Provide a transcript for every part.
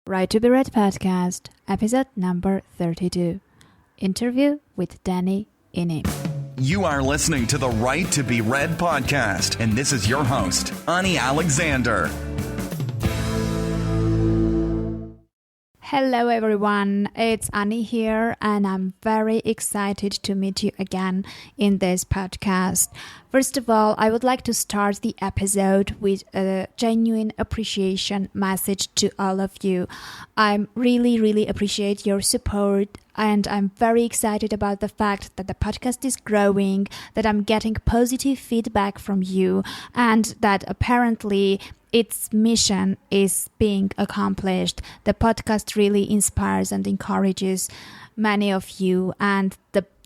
Right to be Read podcast, episode number 32. Interview with Danny Ini. You are listening to the Right to be Read podcast, and this is your host, Ani Alexander. Hello everyone, it's Ani here, and I'm very excited to meet you again in this podcast. First of all, I would like to start the episode with a genuine appreciation message to all of you. I really appreciate your support, and I'm very excited about the fact that the podcast is growing, that I'm getting positive feedback from you, and that apparently its mission is being accomplished. The podcast really inspires and encourages many of you, and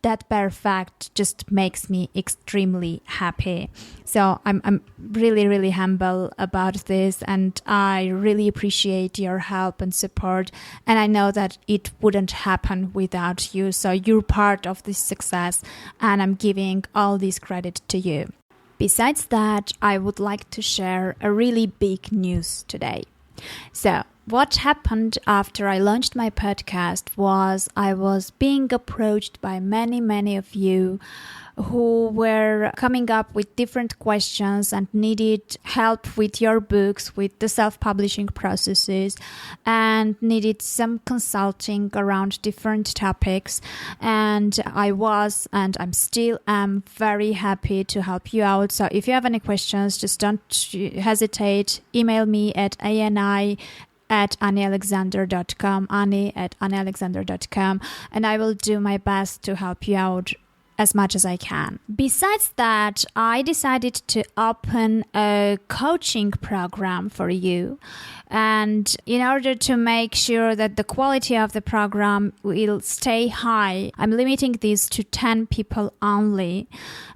that bare fact just makes me extremely happy. So I'm really humble about this, and I really appreciate your help and support, and I know that it wouldn't happen without you. So you're part of this success, and I'm giving all this credit to you. Besides that, I would like to share a really big news today. So, what happened after I launched my podcast was I was being approached by many of you who were coming up with different questions and needed help with your books, with the self-publishing processes, and needed some consulting around different topics. And I was, and I'm still am, very happy to help you out. So if you have any questions, just don't hesitate. Email me at ani@anialexander.com, ani@anialexander.com, and I will do my best to help you out as much as I can. Besides that, I decided to open a coaching program for you. And in order to make sure that the quality of the program will stay high, I'm limiting this to 10 people only.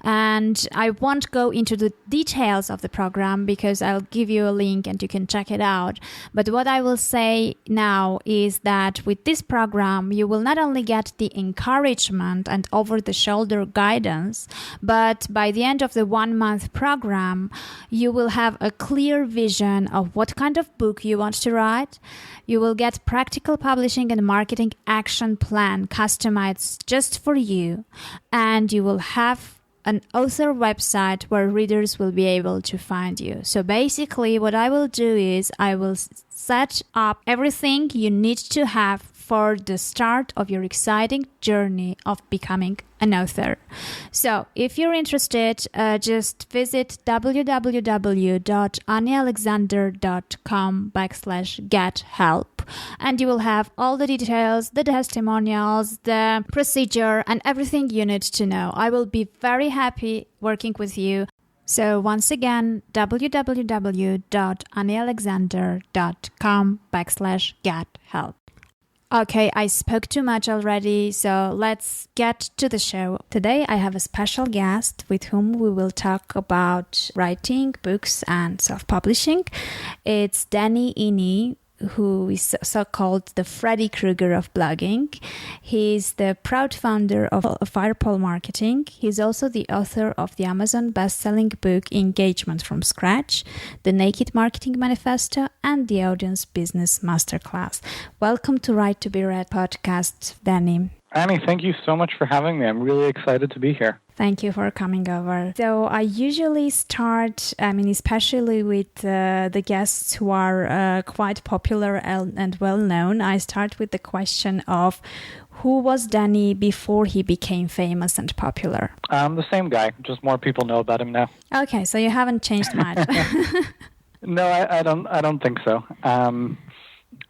And I won't go into the details of the program because I'll give you a link and you can check it out. But what I will say now is that with this program, you will not only get the encouragement and over-the-shoulder guidance, but by the end of the 1-month program, you will have a clear vision of what kind of book you want to write. You will get practical publishing and marketing action plan customized just for you, and you will have an author website where readers will be able to find you. So basically what I will do is I will set up everything you need to have for the start of your exciting journey of becoming an author. So if you're interested, just visit www.anialexander.com/get-help, and you will have all the details, the testimonials, the procedure, and everything you need to know. I will be very happy working with you. So once again, www.anialexander.com/get-help. Okay, I spoke too much already, so let's get to the show. Today I have a special guest with whom we will talk about writing, books, and self-publishing. It's Danny Ini, who is so-called the Freddy Krueger of blogging. He's the proud founder of Fireball Marketing. He's also the author of the Amazon best-selling book Engagement from Scratch, the Naked Marketing Manifesto, and the Audience Business Masterclass. Welcome to Right to be Read podcast, Danny. Annie, thank you so much for having me. I'm really excited to be here. Thank you for coming over. So I usually start, especially with the guests who are quite popular and well-known, I start with the question of who was Danny before he became famous and popular? The same guy, just more people know about him now. Okay, so you haven't changed much. No, I don't think so.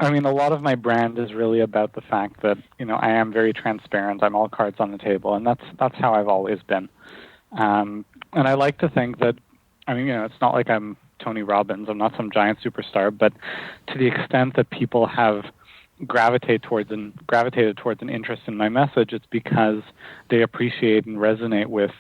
A lot of my brand is really about the fact that, I am very transparent. I'm all cards on the table, and that's how I've always been. And I like to think that, it's not like I'm Tony Robbins. I'm not some giant superstar, but to the extent that people have gravitated towards an interest in my message, it's because they appreciate and resonate with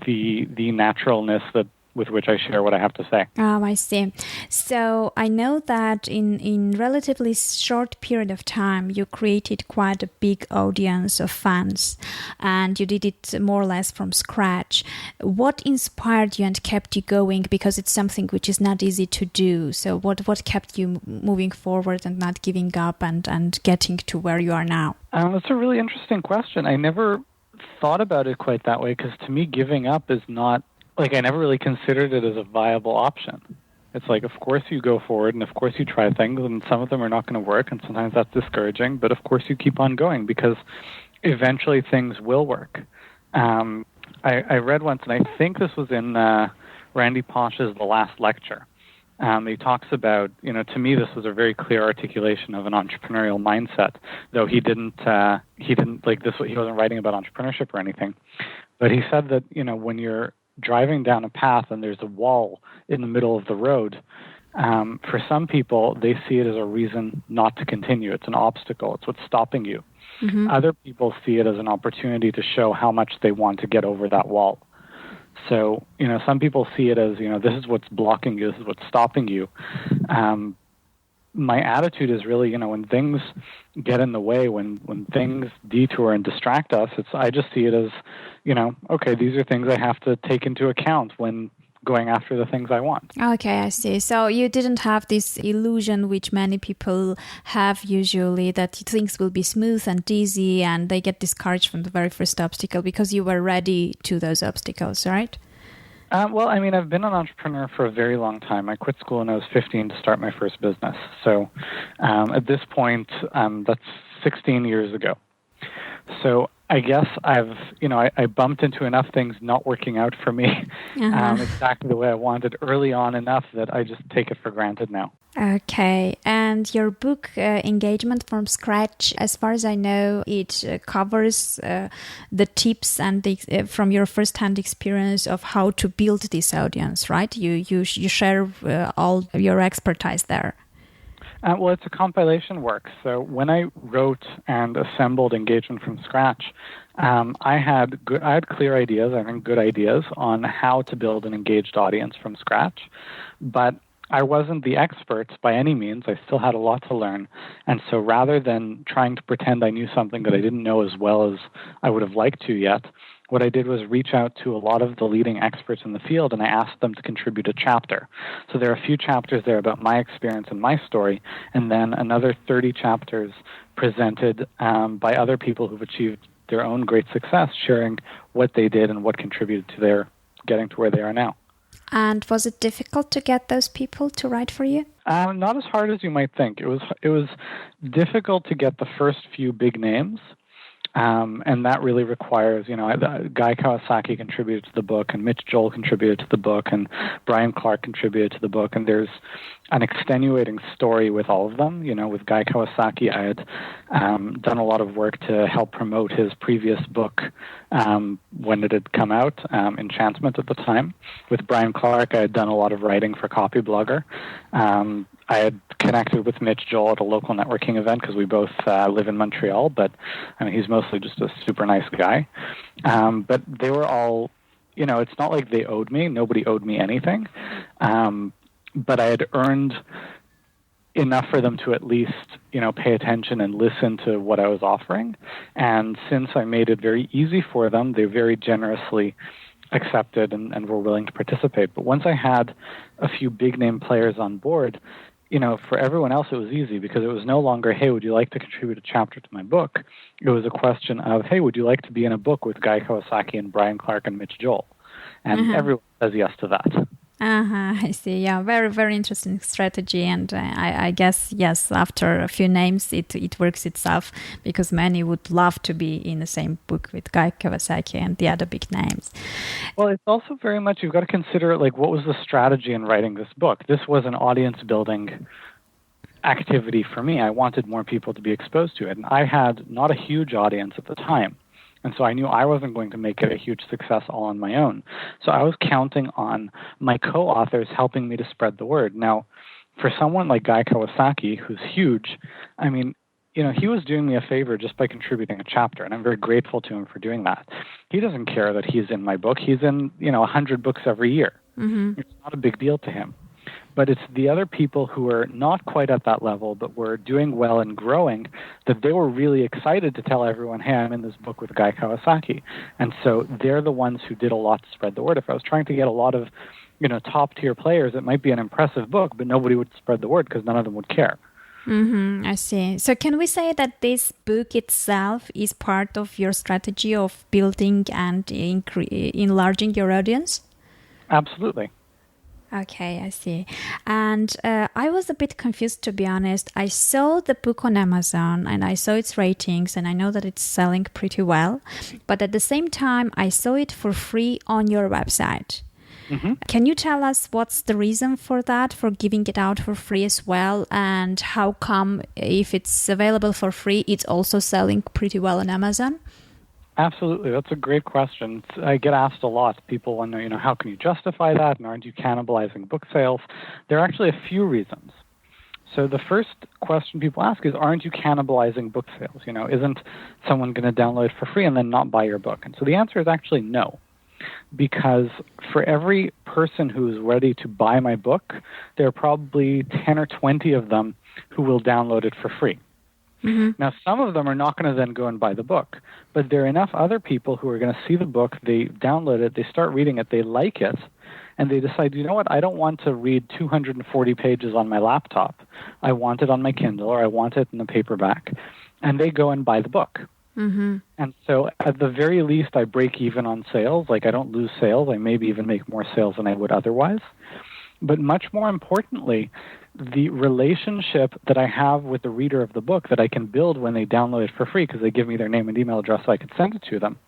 the naturalness that with which I share what I have to say. Oh, I see. So I know that in relatively short period of time, you created quite a big audience of fans, and you did it more or less from scratch. What inspired you and kept you going? Because it's something which is not easy to do. So what kept you moving forward and not giving up and getting to where you are now? That's a really interesting question. I never thought about it quite that way, because to me, giving up is not, like, I never really considered it as a viable option. It's like, of course you go forward, and of course you try things, and some of them are not going to work, and sometimes that's discouraging, but of course you keep on going, because eventually things will work. I read once, and I think this was in Randy Pausch's The Last Lecture. He talks about, to me this was a very clear articulation of an entrepreneurial mindset, though he didn't like this, he wasn't writing about entrepreneurship or anything. But he said that, when you're driving down a path and there's a wall in the middle of the road, for some people, they see it as a reason not to continue. It's an obstacle. It's what's stopping you. Mm-hmm. Other people see it as an opportunity to show how much they want to get over that wall. So, some people see it as, this is what's blocking you, this is what's stopping you. My attitude is really, when things get in the way, when things detour and distract us, I just see it as, okay, these are things I have to take into account when going after the things I want. Okay, I see. So you didn't have this illusion which many people have usually, that things will be smooth and easy and they get discouraged from the very first obstacle, because you were ready to those obstacles, right? Well, I've been an entrepreneur for a very long time. I quit school when I was 15 to start my first business. So at this point, that's 16 years ago. So I guess I bumped into enough things not working out for me exactly the way I wanted early on, enough that I just take it for granted now. Okay. And your book, Engagement from Scratch, as far as I know, it covers the tips and from your first-hand experience of how to build this audience, right? You share all your expertise there. Well, it's a compilation work. So when I wrote and assembled Engagement from Scratch, I had clear ideas, I think good ideas, on how to build an engaged audience from scratch. But I wasn't the expert by any means. I still had a lot to learn. And so rather than trying to pretend I knew something that I didn't know as well as I would have liked to yet, what I did was reach out to a lot of the leading experts in the field, and I asked them to contribute a chapter. So there are a few chapters there about my experience and my story, and then another 30 chapters presented by other people who've achieved their own great success, sharing what they did and what contributed to their getting to where they are now. And was it difficult to get those people to write for you? Not as hard as you might think. It was difficult to get the first few big names. And that really requires, Guy Kawasaki contributed to the book, and Mitch Joel contributed to the book, and Brian Clark contributed to the book, and there's an extenuating story with all of them. With Guy Kawasaki, I had done a lot of work to help promote his previous book when it had come out, Enchantment at the time. With Brian Clark, I had done a lot of writing for Copy Blogger. I had connected with Mitch Joel at a local networking event because we both live in Montreal, but he's mostly just a super nice guy. But they were all, it's not like they owed me. Nobody owed me anything. But I had earned enough for them to at least, pay attention and listen to what I was offering. And since I made it very easy for them, they very generously accepted and were willing to participate. But once I had a few big-name players on board, for everyone else it was easy, because it was no longer, hey, would you like to contribute a chapter to my book? It was a question of, hey, would you like to be in a book with Guy Kawasaki and Brian Clark and Mitch Joel? And everyone says yes to that. I see. Yeah, very, very interesting strategy. And I guess, yes, after a few names, it works itself, because many would love to be in the same book with Guy Kawasaki and the other big names. Well, it's also very much, you've got to consider, what was the strategy in writing this book? This was an audience-building activity for me. I wanted more people to be exposed to it. And I had not a huge audience at the time. And so I knew I wasn't going to make it a huge success all on my own. So I was counting on my co-authors helping me to spread the word. Now, for someone like Guy Kawasaki, who's huge, he was doing me a favor just by contributing a chapter, and I'm very grateful to him for doing that. He doesn't care that he's in my book. He's in, 100 books every year. It's not a big deal to him. But it's the other people who are not quite at that level, but were doing well and growing, that they were really excited to tell everyone, hey, I'm in this book with Guy Kawasaki. And so they're the ones who did a lot to spread the word. If I was trying to get a lot of, top-tier players, it might be an impressive book, but nobody would spread the word because none of them would care. I see. So can we say that this book itself is part of your strategy of building and enlarging your audience? Absolutely. Okay, I see. And I was a bit confused, to be honest. I saw the book on Amazon and I saw its ratings and I know that it's selling pretty well. But at the same time, I saw it for free on your website. Can you tell us what's the reason for that, for giving it out for free as well? And how come, if it's available for free, it's also selling pretty well on Amazon? Absolutely. That's a great question. I get asked a lot. People want to know, how can you justify that? And aren't you cannibalizing book sales? There are actually a few reasons. So the first question people ask is, aren't you cannibalizing book sales? Isn't someone going to download it for free and then not buy your book? And so the answer is actually no. Because for every person who is ready to buy my book, there are probably 10 or 20 of them who will download it for free. Now, some of them are not going to then go and buy the book, but there are enough other people who are going to see the book, they download it, they start reading it, they like it, and they decide, you know what, I don't want to read 240 pages on my laptop. I want it on my Kindle, or I want it in the paperback, and they go and buy the book. And so at the very least, I break even on sales. Like, I don't lose sales. I maybe even make more sales than I would otherwise. But much more importantly, the relationship that I have with the reader of the book that I can build when they download it for free, because they give me their name and email address so I can send it to them,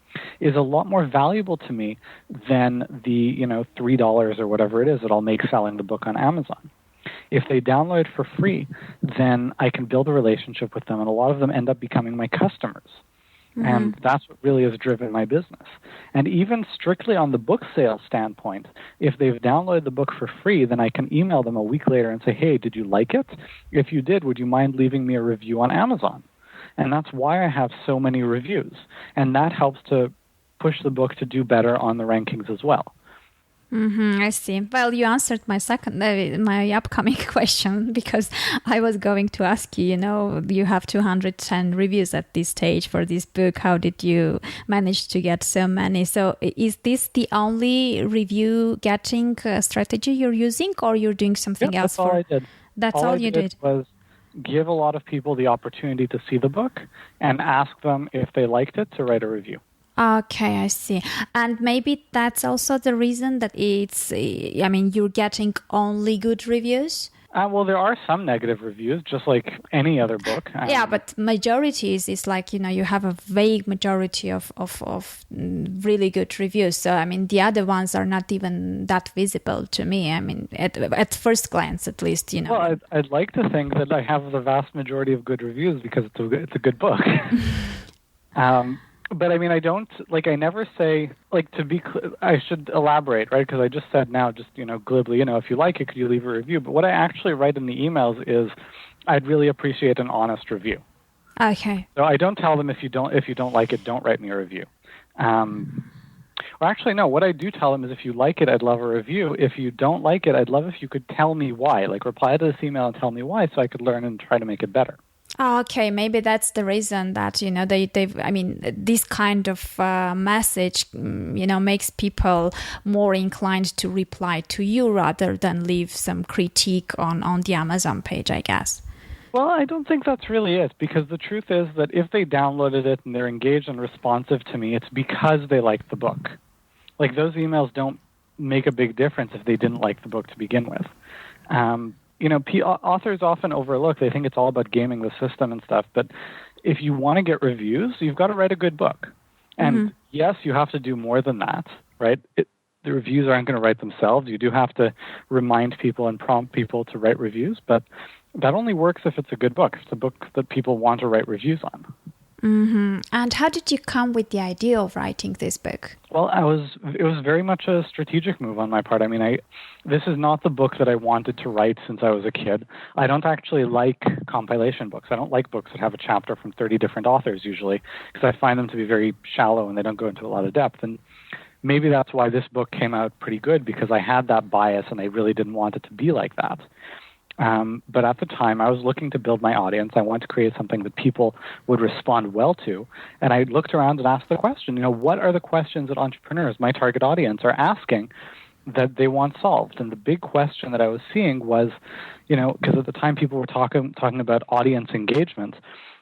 is a lot more valuable to me than the $3 or whatever it is that I'll make selling the book on Amazon. If they download it for free, then I can build a relationship with them, and a lot of them end up becoming my customers. And that's what really has driven my business. And even strictly on the book sales standpoint, if they've downloaded the book for free, then I can email them a week later and say, hey, did you like it? If you did, would you mind leaving me a review on Amazon? And that's why I have so many reviews. And that helps to push the book to do better on the rankings as well. I see. Well, you answered my upcoming question, because I was going to ask you, you have 210 reviews at this stage for this book. How did you manage to get so many? So is this the only review getting strategy you're using, or you're doing something else? That's all I did. That's all you did was give a lot of people the opportunity to see the book and ask them if they liked it to write a review. Okay, I see. And maybe that's also the reason that you're getting only good reviews? Well, there are some negative reviews, just like any other book. Yeah, but majority is like, you have a vague majority of really good reviews. So, the other ones are not even that visible to me. At first glance, at least, Well, I'd like to think that I have the vast majority of good reviews because it's a good book. But I don't, I never say, I should elaborate, right? Because I just said now, glibly, if you like it, could you leave a review? But what I actually write in the emails is, I'd really appreciate an honest review. Okay. So I don't tell them if you don't like it, don't write me a review. Well, actually, no, what I do tell them is, if you like it, I'd love a review. If you don't like it, I'd love if you could tell me why. Reply to this email and tell me why, so I could learn and try to make it better. Okay, maybe that's the reason that this kind of message makes people more inclined to reply to you rather than leave some critique on the Amazon page, I guess. Well, I don't think that's really it, because the truth is that if they downloaded it and they're engaged and responsive to me, it's because they like the book. Those emails don't make a big difference if they didn't like the book to begin with. Authors often overlook, they think it's all about gaming the system and stuff, but if you want to get reviews, you've got to write a good book. And yes, you have to do more than that, right? The reviews aren't going to write themselves. You do have to remind people and prompt people to write reviews, but that only works if it's a good book. It's a book that people want to write reviews on. And how did you come with the idea of writing this book? Well, it was very much a strategic move on my part. This is not the book that I wanted to write since I was a kid. I don't actually like compilation books. I don't like books that have a chapter from 30 different authors usually, because I find them to be very shallow and they don't go into a lot of depth. And maybe that's why this book came out pretty good, because I had that bias and I really didn't want it to be like that. But at the time, I was looking to build my audience. I wanted to create something that people would respond well to. And I looked around and asked the question, what are the questions that entrepreneurs, my target audience, are asking that they want solved? And the big question that I was seeing was, because at the time people were talking about audience engagement,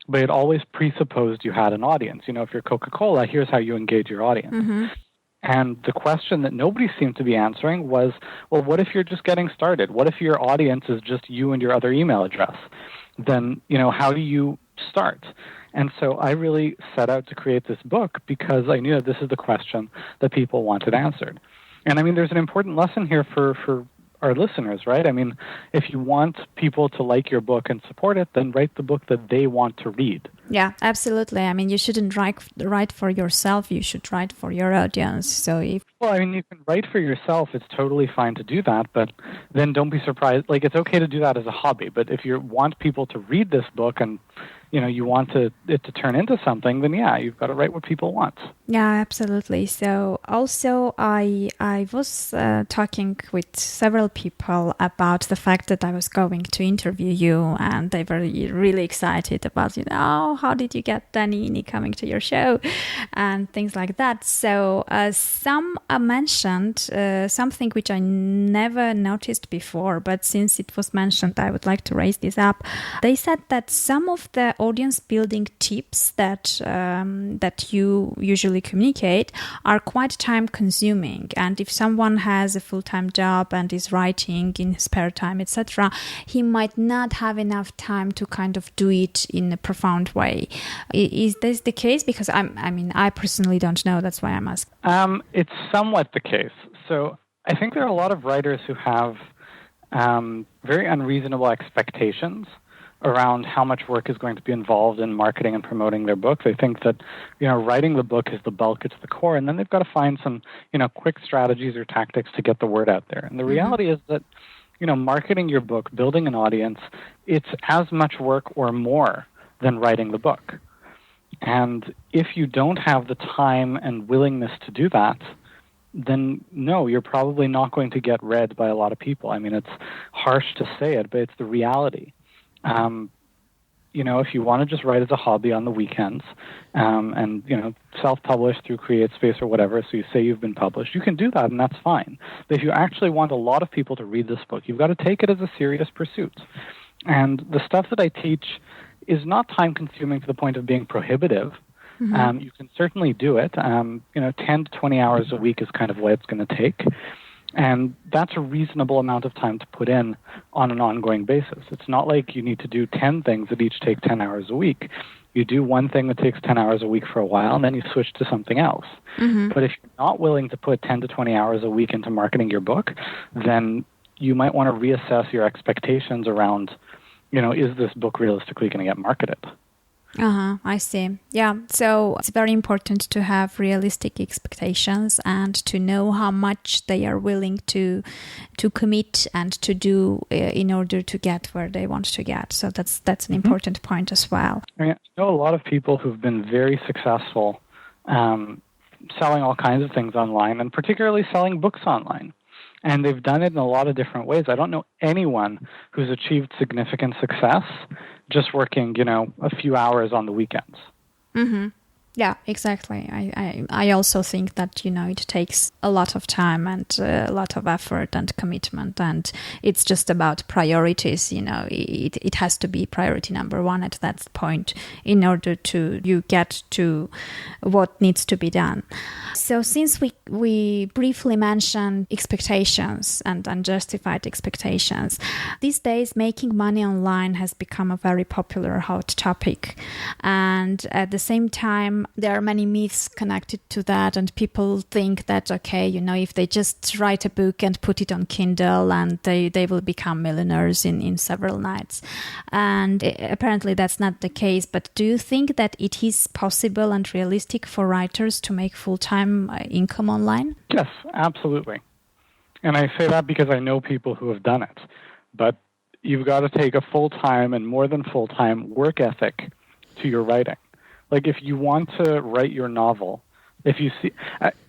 but it always presupposed you had an audience. If you're Coca-Cola, here's how you engage your audience. Mm-hmm. And the question that nobody seemed to be answering was, well, what if you're just getting started? What if your audience is just you and your other email address? Then, how do you start? And so I really set out to create this book because I knew that this is the question that people wanted answered. And I mean, there's an important lesson here for our listeners, right? I mean, if you want people to like your book and support it, then write the book that they want to read. Yeah, absolutely. I mean, you shouldn't write for yourself. You should write for your audience. Well, I mean, you can write for yourself. It's totally fine to do that, but then don't be surprised. Like, it's okay to do that as a hobby, but if you want people to read this book and you want it to turn into something, then yeah, you've got to write what people want. Yeah, absolutely. So also I was talking with several people about the fact that I was going to interview you, and they were really excited about, how did you get Danny coming to your show and things like that. So some mentioned something which I never noticed before, but since it was mentioned, I would like to raise this up. They said that some of the audience building tips that you usually communicate are quite time consuming, and if someone has a full-time job and is writing in his spare time, etc., he might not have enough time to kind of do it in a profound way. Is this the case? Because I personally don't know. That's why I'm asking. It's somewhat the case. So I think there are a lot of writers who have very unreasonable expectations around how much work is going to be involved in marketing and promoting their book. They think that, writing the book is the bulk, it's the core, and then they've got to find some, quick strategies or tactics to get the word out there. And the reality is that, marketing your book, building an audience, it's as much work or more than writing the book. And if you don't have the time and willingness to do that, then no, you're probably not going to get read by a lot of people. I mean, it's harsh to say it, but it's the reality. If you want to just write as a hobby on the weekends, and self-publish through CreateSpace or whatever, so you say you've been published, you can do that, and that's fine. But if you actually want a lot of people to read this book, you've got to take it as a serious pursuit. And the stuff that I teach is not time-consuming to the point of being prohibitive. Mm-hmm. You can certainly do it. 10 to 20 hours a week is kind of what it's going to take. And that's a reasonable amount of time to put in on an ongoing basis. It's not like you need to do 10 things that each take 10 hours a week. You do one thing that takes 10 hours a week for a while, and then you switch to something else. Mm-hmm. But if you're not willing to put 10 to 20 hours a week into marketing your book, then you might want to reassess your expectations around, is this book realistically going to get marketed? I see. Yeah. So it's very important to have realistic expectations and to know how much they are willing to commit and to do in order to get where they want to get. So that's an important point as well. I know a lot of people who've been very successful selling all kinds of things online, and particularly selling books online. And they've done it in a lot of different ways. I don't know anyone who's achieved significant success just working, a few hours on the weekends. Mm-hmm. Yeah, exactly. I also think that, it takes a lot of time and a lot of effort and commitment, and it's just about priorities. It has to be priority number one at that point in order to you get to what needs to be done. So since we briefly mentioned expectations and unjustified expectations, these days making money online has become a very popular hot topic, and at the same time there are many myths connected to that, and people think that, if they just write a book and put it on Kindle, and they will become millionaires in several nights. And apparently that's not the case. But do you think that it is possible and realistic for writers to make full-time income online? Yes, absolutely. And I say that because I know people who have done it. But you've got to take a full-time and more than full-time work ethic to your writing. Like, if you want to write your novel, if you see,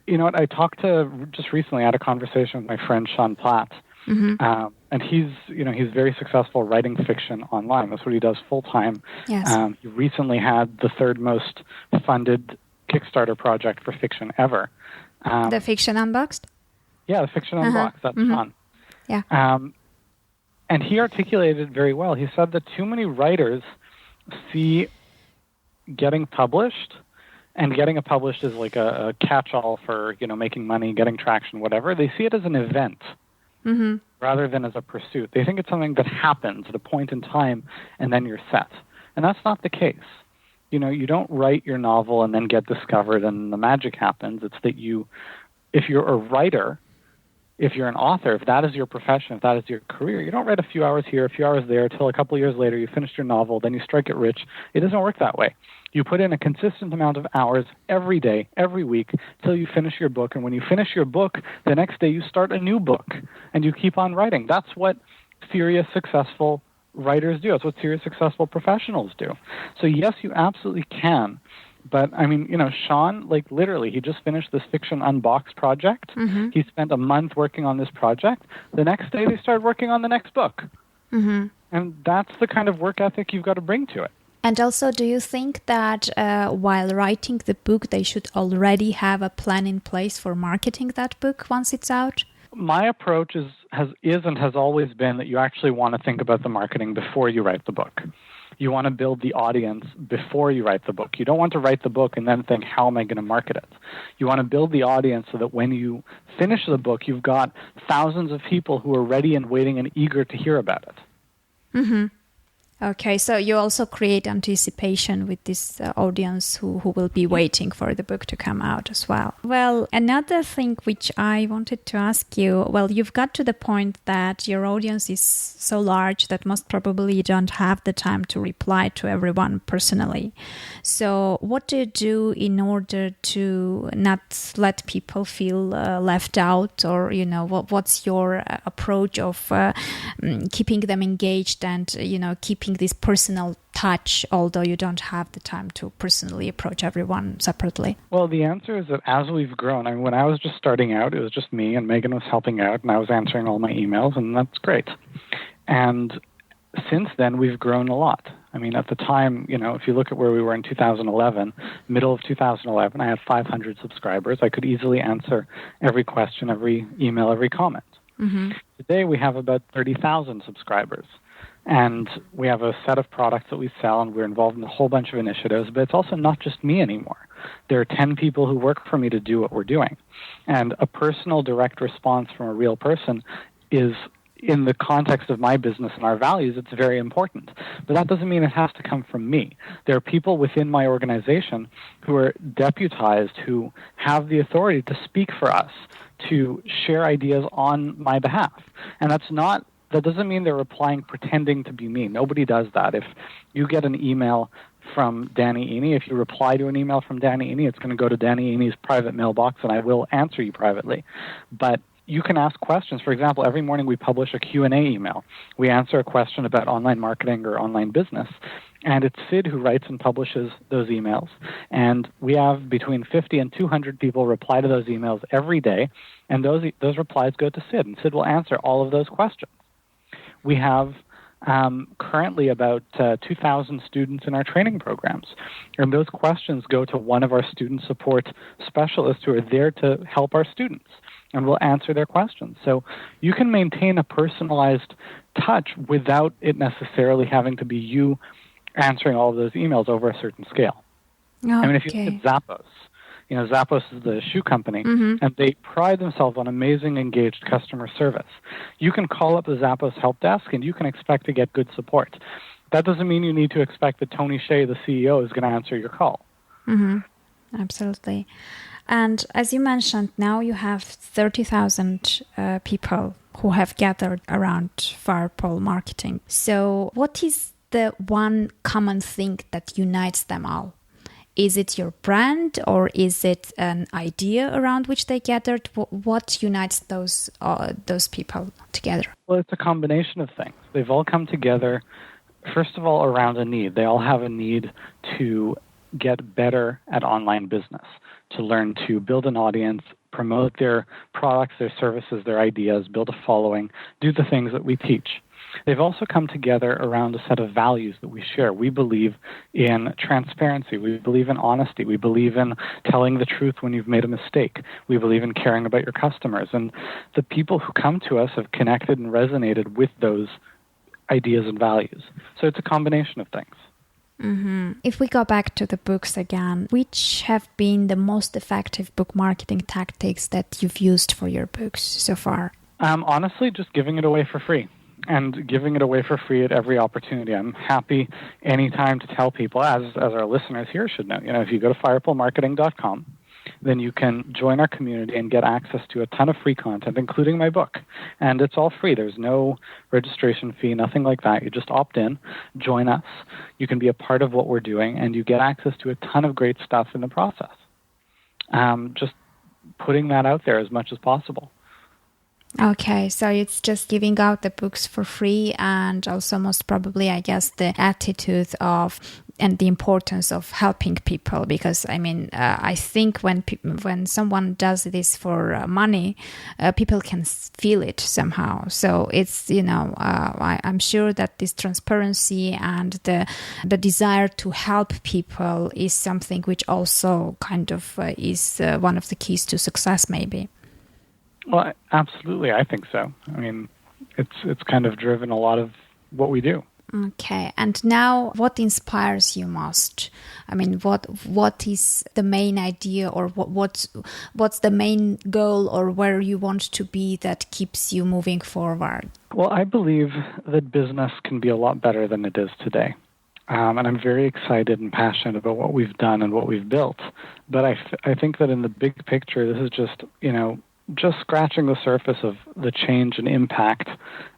You know what? I talked to just recently. I had a conversation with my friend Sean Platt, and he's very successful writing fiction online. That's what he does full time. Yes. He recently had the third most funded Kickstarter project for fiction ever. The Fiction Unboxed? Yeah, the Fiction Unboxed. That's Sean. Yeah. And he articulated it very well. He said that too many writers see getting published, and getting it published is like a catch-all for, making money, getting traction, whatever. They see it as an event rather than as a pursuit. They think it's something that happens at a point in time, and then you're set. And that's not the case. You don't write your novel and then get discovered and the magic happens. It's that if you're a writer, if you're an author, if that is your profession, if that is your career, you don't write a few hours here, a few hours there, till a couple of years later you finish your novel, then you strike it rich. It doesn't work that way. You put in a consistent amount of hours every day, every week, till you finish your book. And when you finish your book, the next day you start a new book, and you keep on writing. That's what serious, successful writers do. That's what serious, successful professionals do. So yes, you absolutely can. But, Sean, literally, he just finished this Fiction Unboxed project. He spent a month working on this project. The next day, they started working on the next book. And that's the kind of work ethic you've got to bring to it. And also, do you think that while writing the book, they should already have a plan in place for marketing that book once it's out? My approach is and has always been that you actually want to think about the marketing before you write the book. You want to build the audience before you write the book. You don't want to write the book and then think, how am I going to market it? You want to build the audience so that when you finish the book, you've got thousands of people who are ready and waiting and eager to hear about it. Okay, so you also create anticipation with this audience who will be waiting for the book to come out as well. Well, another thing which I wanted to ask you, you've got to the point that your audience is so large that most probably you don't have the time to reply to everyone personally. So what do you do in order to not let people feel left out, or, what's your approach of keeping them engaged and, keeping this personal touch, although you don't have the time to personally approach everyone separately? Well, the answer is that as we've grown, when I was just starting out, it was just me and Megan was helping out and I was answering all my emails, and that's great. And since then, we've grown a lot. At the time, if you look at where we were in 2011, middle of 2011, I had 500 subscribers. I could easily answer every question, every email, every comment. Today, we have about 30,000 subscribers. And we have a set of products that we sell, and we're involved in a whole bunch of initiatives. But it's also not just me anymore. There are 10 people who work for me to do what we're doing. And a personal, direct response from a real person is, in the context of my business and our values, it's very important. But that doesn't mean it has to come from me. There are people within my organization who are deputized, who have the authority to speak for us, to share ideas on my behalf. And that doesn't mean they're replying pretending to be me. Nobody does that. If you get an email from Danny Iny, if you reply to an email from Danny Iny, it's going to go to Danny Iny's private mailbox, and I will answer you privately. But you can ask questions. For example, every morning we publish a Q&A email. We answer a question about online marketing or online business, and it's Sid who writes and publishes those emails. And we have between 50 and 200 people reply to those emails every day, and those replies go to Sid, and Sid will answer all of those questions. We have currently about 2,000 students in our training programs. And those questions go to one of our student support specialists who are there to help our students, and will answer their questions. So you can maintain a personalized touch without it necessarily having to be you answering all of those emails over a certain scale. Okay. If you look at Zappos, Zappos is the shoe company, and they pride themselves on amazing, engaged customer service. You can call up the Zappos help desk, and you can expect to get good support. That doesn't mean you need to expect that Tony Hsieh, the CEO, is going to answer your call. Absolutely. And as you mentioned, now you have 30,000 people who have gathered around Firepole Marketing. So what is the one common thing that unites them all? Is it your brand, or is it an idea around which they gathered? What unites those people together? Well, it's a combination of things. They've all come together, first of all, around a need. They all have a need to get better at online business, to learn to build an audience, promote their products, their services, their ideas, build a following, do the things that we teach. They've also come together around a set of values that we share. We believe in transparency. We believe in honesty. We believe in telling the truth when you've made a mistake. We believe in caring about your customers. And the people who come to us have connected and resonated with those ideas and values. So it's a combination of things. Mm-hmm. If we go back to the books again, which have been the most effective book marketing tactics that you've used for your books so far? Honestly, just giving it away for free. And giving it away for free at every opportunity. I'm happy anytime to tell people, as our listeners here should know, if you go to firepolemarketing.com, then you can join our community and get access to a ton of free content, including my book. And it's all free. There's no registration fee, nothing like that. You just opt in, join us. You can be a part of what we're doing, and you get access to a ton of great stuff in the process. Just putting that out there as much as possible. Okay, so it's just giving out the books for free, and also most probably, I guess, the attitude of and the importance of helping people, because I think when someone does this for money, people can feel it somehow. So it's I'm sure that this transparency and the desire to help people is something which also kind of is one of the keys to success, maybe. Well, absolutely, I think so. It's kind of driven a lot of what we do. Okay, and now what inspires you most? What is the main idea, or what's the main goal, or where you want to be that keeps you moving forward? Well, I believe that business can be a lot better than it is today. And I'm very excited and passionate about what we've done and what we've built. But I think that in the big picture, this is just scratching the surface of the change and impact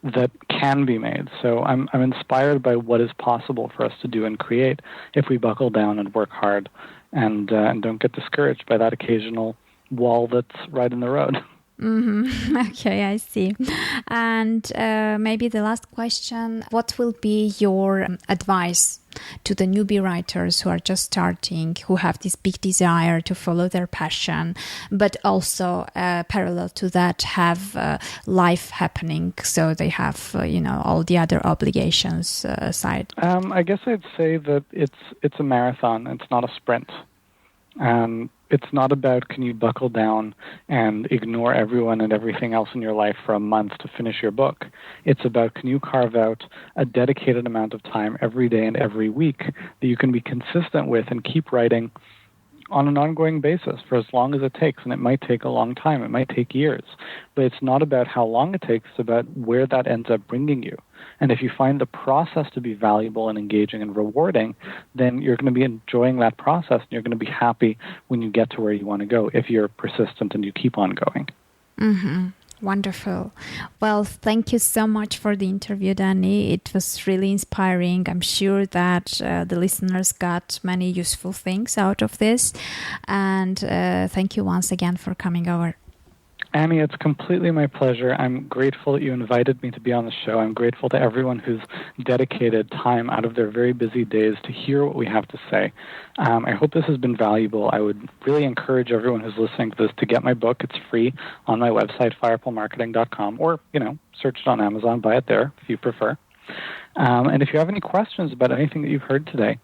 that can be made. So I'm inspired by what is possible for us to do and create if we buckle down and work hard and don't get discouraged by that occasional wall that's right in the road. Mm-hmm. Okay, I see. And maybe the last question, what will be your advice to the newbie writers who are just starting, who have this big desire to follow their passion, but also parallel to that have life happening, so they have all the other obligations aside? I guess I'd say that it's a marathon. It's not a sprint. It's not about can you buckle down and ignore everyone and everything else in your life for a month to finish your book. It's about can you carve out a dedicated amount of time every day and every week that you can be consistent with and keep writing on an ongoing basis for as long as it takes. And it might take a long time. It might take years. But it's not about how long it takes. It's about where that ends up bringing you. And if you find the process to be valuable and engaging and rewarding, then you're going to be enjoying that process, and you're going to be happy when you get to where you want to go if you're persistent and you keep on going. Mm-hmm. Wonderful. Well, thank you so much for the interview, Danny. It was really inspiring. I'm sure that the listeners got many useful things out of this. And thank you once again for coming over. Annie, it's completely my pleasure. I'm grateful that you invited me to be on the show. I'm grateful to everyone who's dedicated time out of their very busy days to hear what we have to say. I hope this has been valuable. I would really encourage everyone who's listening to this to get my book. It's free on my website, firepolemarketing.com, or, search it on Amazon, buy it there if you prefer. And if you have any questions about anything that you've heard today,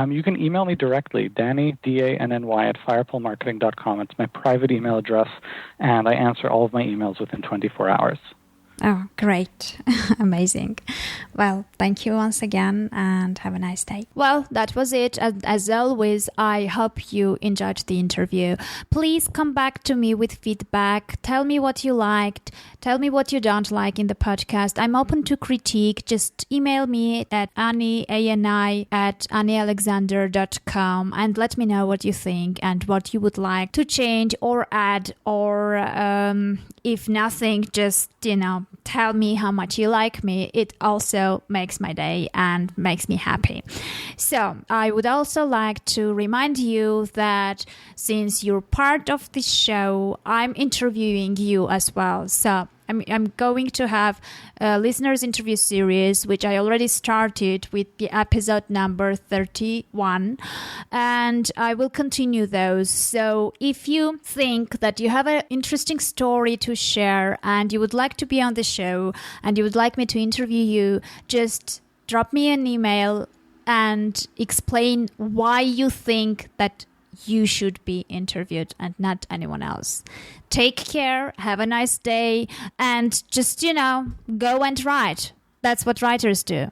you can email me directly, Danny, D-A-N-N-Y, at firepolemarketing.com. It's my private email address, and I answer all of my emails within 24 hours. Oh, great. Amazing. Well, thank you once again, and have a nice day. Well, that was it. As always, I hope you enjoyed the interview. Please come back to me with feedback. Tell me what you liked. Tell me what you don't like in the podcast. I'm open to critique. Just email me at anniealexander.com and let me know what you think and what you would like to change or add, or if nothing, just, tell me how much you like me. It also makes my day and makes me happy. So I would also like to remind you that since you're part of this show, I'm interviewing you as well. So I'm going to have a listeners interview series, which I already started with the episode number 31, and I will continue those. So if you think that you have an interesting story to share and you would like to be on the show and you would like me to interview you, just drop me an email and explain why you think that you should be interviewed and not anyone else. Take care, have a nice day, and just, go and write. That's what writers do.